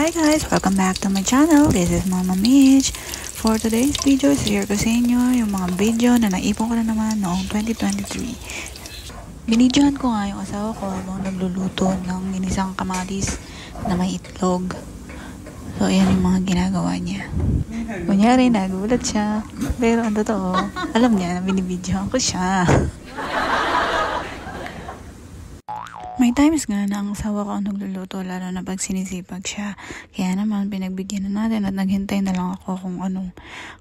Hi guys! Welcome back to my channel. This is Mama Mitch. For today's video, share ko sa inyo yung mga video na naipon ko na naman noong 2023. Binidyohan ko nga yung asawa ko habang nagluluto ng ginisang kamatis na may itlog. So, ayan yung mga ginagawa niya. Kunyari, nagulat siya. Pero ang totoo, alam niya na binibidyohan ko siya. May times nga na ang asawa ko ang nagluluto, lalo na pag sinisipag siya. Kaya naman, pinagbigyan na natin at naghintay na lang ako kung anong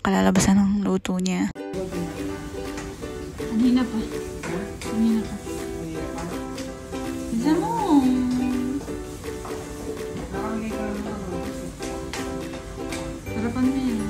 kalalabasan ng luto niya. Kanina pa. Kanina pa. Isa mo. Sarapan mo yan.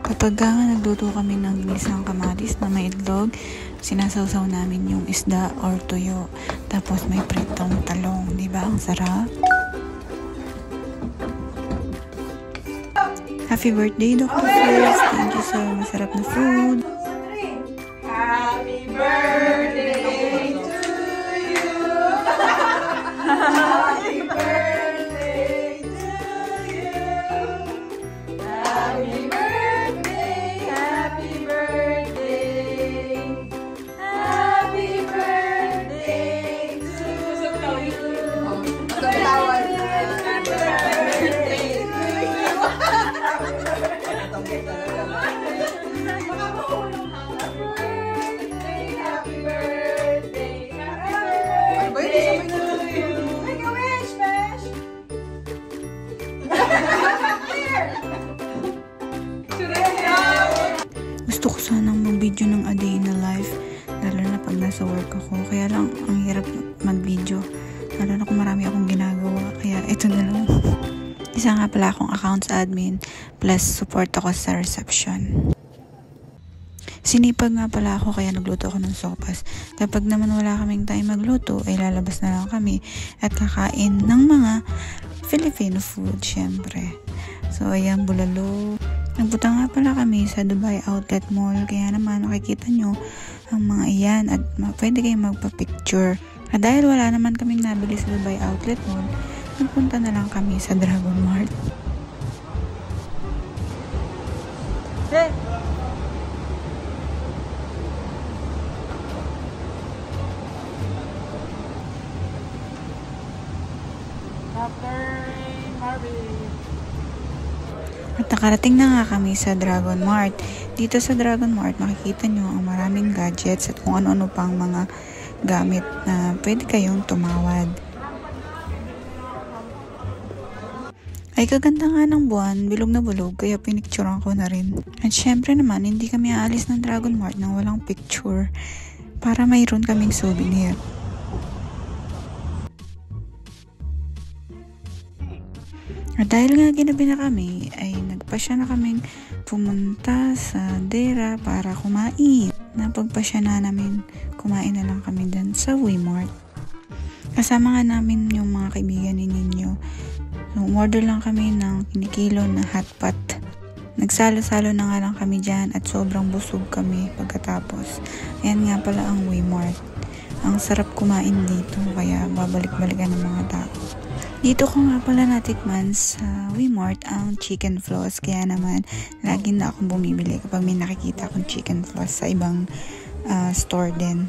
Kapag nga nagluto kami ng ginisang kamatis na may itlog, sinasawsaw namin yung isda or tuyo. Tapos may pritong talong. Diba? Ang sarap. Happy birthday, Dr. Fritz. Thank you sa masarap na food. Happy birthday to you. Happy birthday to you. Happy birthday. Happy birthday. Happy birthday to you. Gusto ko sanang mag-video ng a day in the life, lalo na pag nasa work ako. Kaya lang, ang hirap mag-video. Lalo na kung marami akong ginagawa. Kaya ito na lang. Isa nga pala akong accounts admin, plus support ako sa reception. Sinipag nga pala ako kaya nagluto ako ng sopas. Kapag naman wala kaming time magluto, ay lalabas na lang kami at kakain ng mga Filipino food, syempre. So, ayan, bulalo. Nagpunta nga pala kami sa Dubai Outlet Mall, kaya naman makikita nyo ang mga iyan at pwede kayong magpa-picture. At dahil wala naman kaming nabili sa Dubai Outlet Mall, nagpunta na lang kami sa Dragon Mart. Hey! At nakarating na nga kami sa Dragon Mart. Dito sa Dragon Mart, makikita nyo ang maraming gadgets at kung ano-ano pang mga gamit na pwede kayong tumawad. Ay kaganda nga ng buwan, bilog na bulog, kaya pinicturean ko na rin. At syempre naman, hindi kami aalis ng Dragon Mart nang walang picture para mayroon kaming souvenir. At dahil nga ginabi na kami, ay nagpasya na kaming pumunta sa Dera para kumain. Napagpasya na namin, kumain na lang kami dun sa Wmart. Kasama nga namin yung mga kaibigan ni Ninyo. So, umorder lang kami ng kinikilo na hotpot. Nagsalo-salo na nga lang kami dyan at sobrang busog kami pagkatapos. Ayan nga pala ang Wmart. Ang sarap kumain dito, kaya babalik-balikan ng mga tao. Dito ko nga pala natikman sa Wmart ang chicken floss. Kaya naman, lagi na akong bumibili kapag may nakikita akong chicken floss sa ibang store din.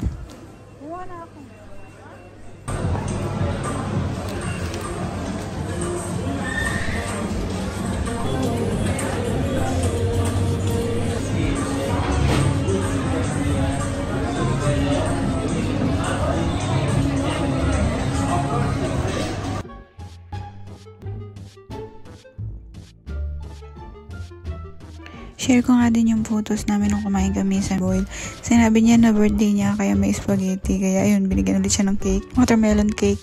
Share ko nga din yung photos namin nung kumain kami sa Boyle. Sinabi niya na birthday niya kaya may spaghetti. Kaya ayun, binigyan ulit siya ng cake. Watermelon cake.